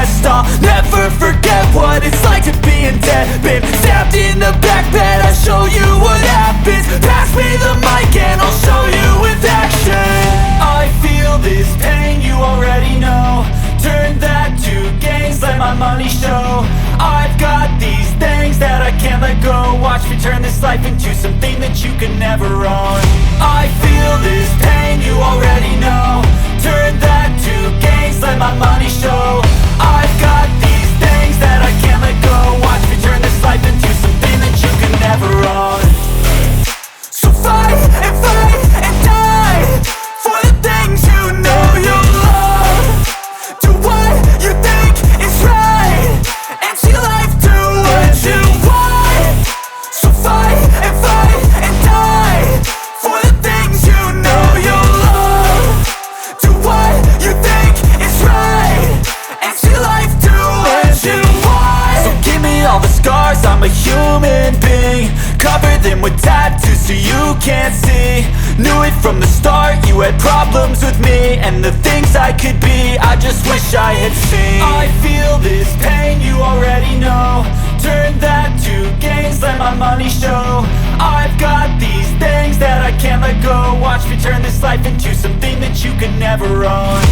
best. I'll never forget what it's like to be in debt. Been stabbed in the back bed, I'll show you what happens. Pass me the mic and I'll show you with action. I feel this pain, you already know. Turn that to gains, let my money show. I've got these things that I can't let go. Watch me turn this life into something that you can never own. I feel this pain, you already know. Turn that to gains, let my money show. I've got these things that I can't let go. Watch me turn this life into something that you can never own. So fight and die for the things you know you love. Do what you think is right and see life do what you want. So fight and die for the things you know you love. Do what you think is right and see life do what you want. So give me all the scars, I'm a human being. Cover them with tattoos so you can't see. Knew it from the start, you had problems with me and the things I could be, I just wish I had seen. I feel this pain, you already know. Turn that to gains, let my money show. I've got these things that I can't let go. Watch me turn this life into something that you can never own.